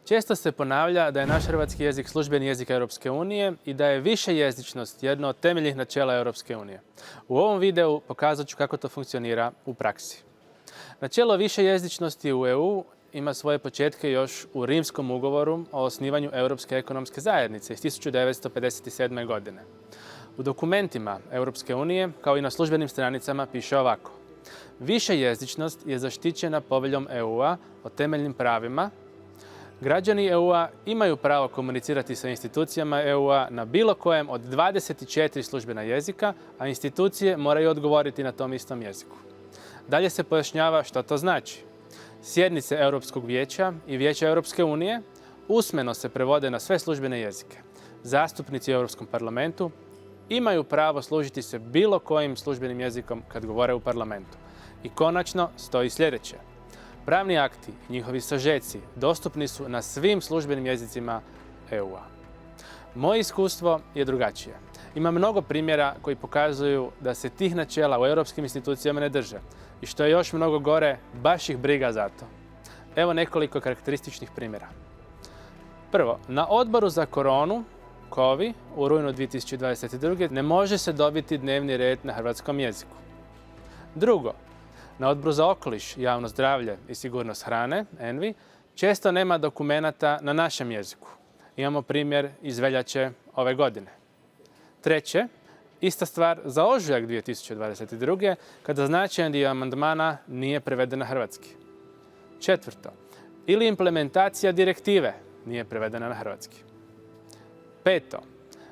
Često se ponavlja da je naš hrvatski jezik službeni jezik Europske unije i da je višejezičnost jedno od temeljnih načela Europske unije. U ovom videu pokazat ću kako to funkcionira u praksi. Načelo višejezičnosti u EU ima svoje početke još u Rimskom ugovoru o osnivanju Europske ekonomske zajednice iz 1957. godine. U dokumentima Europske unije, kao i na službenim stranicama, piše ovako. Višejezičnost je zaštićena poveljom EU-a o temeljnim pravima. Građani EU-a imaju pravo komunicirati sa institucijama EU-a na bilo kojem od 24 službena jezika, a institucije moraju odgovoriti na tom istom jeziku. Dalje se pojašnjava što to znači. Sjednice Europskog vijeća i Vijeća Europske unije usmeno se prevode na sve službene jezike. Zastupnici u Europskom parlamentu imaju pravo služiti se bilo kojim službenim jezikom kad govore u parlamentu. I konačno stoji sljedeće. Pravni akti i njihovi sažeci dostupni su na svim službenim jezicima EU-a. Moje iskustvo je drugačije. Ima mnogo primjera koji pokazuju da se tih načela u europskim institucijama ne drže. I što je još mnogo gore, baš ih briga za to. Evo nekoliko karakterističnih primjera. Prvo, na odboru za koronu, COVID, u rujnu 2022. ne može se dobiti dnevni red na hrvatskom jeziku. Drugo, na odboru za okoliš, javno zdravlje i sigurnost hrane, ENVI, često nema dokumenata na našem jeziku. Imamo primjer iz veljače ove godine. Treće, ista stvar za ožujak 2022. kada značajan dio amandmana nije preveden na hrvatski. Četvrto, ili implementacija direktive nije prevedena na hrvatski. Peto,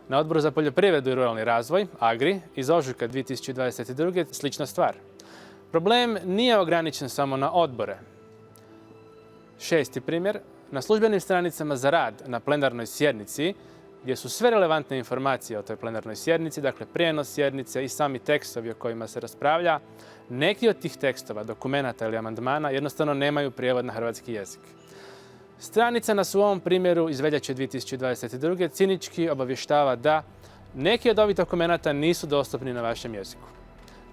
na odboru za poljoprivredu i ruralni razvoj, AGRI, iz ožujka 2022. slična stvar. Problem nije ograničen samo na odbore. Šesti primjer, na službenim stranicama za rad na plenarnoj sjednici, gdje su sve relevantne informacije o toj plenarnoj sjednici, dakle prijenos sjednice i sami tekstovi o kojima se raspravlja, neki od tih tekstova, dokumenata ili amandmana jednostavno nemaju prijevod na hrvatski jezik. Stranica nas u ovom primjeru iz veljače 2022. cinički obavještava da neki od ovih dokumenata nisu dostupni na vašem jeziku.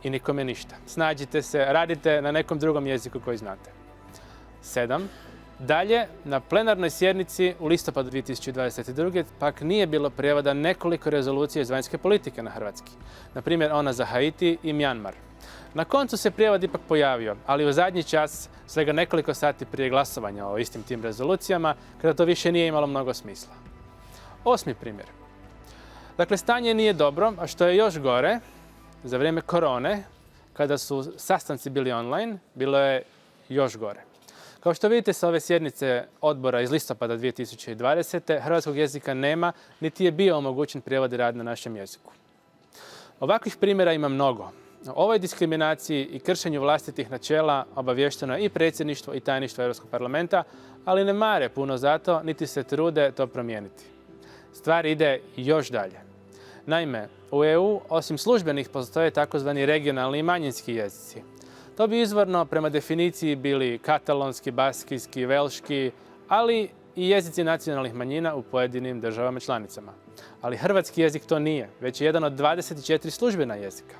I nikome ništa. Snađite se, radite na nekom drugom jeziku koji znate. 7. Dalje, na plenarnoj sjednici u listopadu 2022. pak nije bilo prijevoda nekoliko rezolucija iz vanjske politike na hrvatski. Na primjer, ona za Haiti i Mjanmar. Na koncu se prijevod ipak pojavio, ali u zadnji čas, svega nekoliko sati prije glasovanja o istim tim rezolucijama, kada to više nije imalo mnogo smisla. 8. primjer. Dakle, stanje nije dobro, a što je još gore, za vrijeme korone, kada su sastanci bili online, bilo je još gore. Kao što vidite sa ove sjednice odbora iz listopada 2020. hrvatskog jezika nema, niti je bio omogućen prijevod i rad na našem jeziku. Ovakvih primjera ima mnogo. O ovoj diskriminaciji i kršenju vlastitih načela obavješteno je i predsjedništvo i tajništvo Europskog parlamenta, ali ne mare puno za to, niti se trude to promijeniti. Stvar ide još dalje. Naime, u EU osim službenih postoje takozvani regionalni i manjinski jezici. To bi izvorno prema definiciji bili katalonski, baskijski, velški, ali i jezici nacionalnih manjina u pojedinim državama članicama. Ali hrvatski jezik to nije, već je jedan od 24 službena jezika.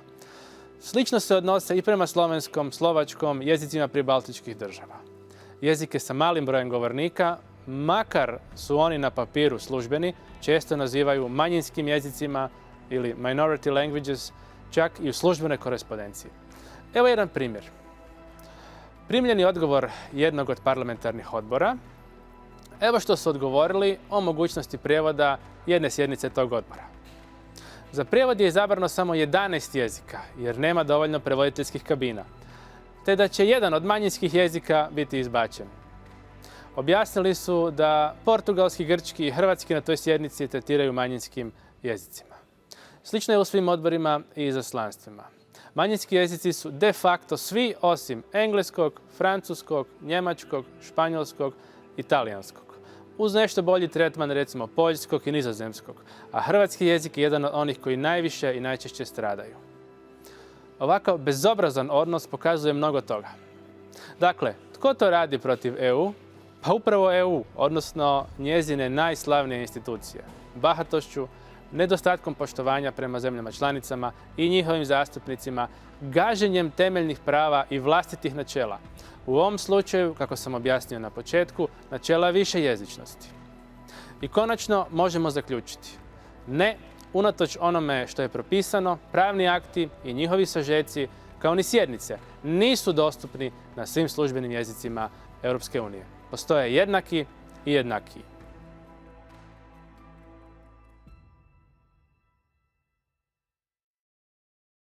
Slično se odnose i prema slovenskom, slovačkom, jezicima pribaltičkih država. Jezike sa malim brojem govornika, makar su oni na papiru službeni, često nazivaju manjinskim jezicima ili minority languages, čak i u službenoj korespondenciji. Evo jedan primjer. Primljeni odgovor jednog od parlamentarnih odbora. Evo što su odgovorili o mogućnosti prijevoda jedne sjednice tog odbora. Za prijevod je izabrano samo 11 jezika, jer nema dovoljno prevoditeljskih kabina, te da će jedan od manjinskih jezika biti izbačen. Objasnili su da portugalski, grčki i hrvatski na toj sjednici tretiraju manjinskim jezicima. Slično je u svim odborima i izaslanstvima. Manjinski jezici su de facto svi osim engleskog, francuskog, njemačkog, španjolskog i talijanskog. Uz nešto bolji tretman recimo poljskog i nizozemskog, a hrvatski jezik je jedan od onih koji najviše i najčešće stradaju. Ovakav bezobrazan odnos pokazuje mnogo toga. Dakle, tko to radi protiv EU? Pa upravo EU, odnosno njezine najslavnije institucije. Bahatošću, nedostatkom poštovanja prema zemljama članicama i njihovim zastupnicima, gaženjem temeljnih prava i vlastitih načela, U ovom slučaju, kako sam objasnio na početku, načela višejezičnosti. I konačno možemo zaključiti. Ne, unatoč onome što je propisano, pravni akti i njihovi sažeci, kao ni sjednice, nisu dostupni na svim službenim jezicima Europske unije. Postoje jednaki i jednakiji.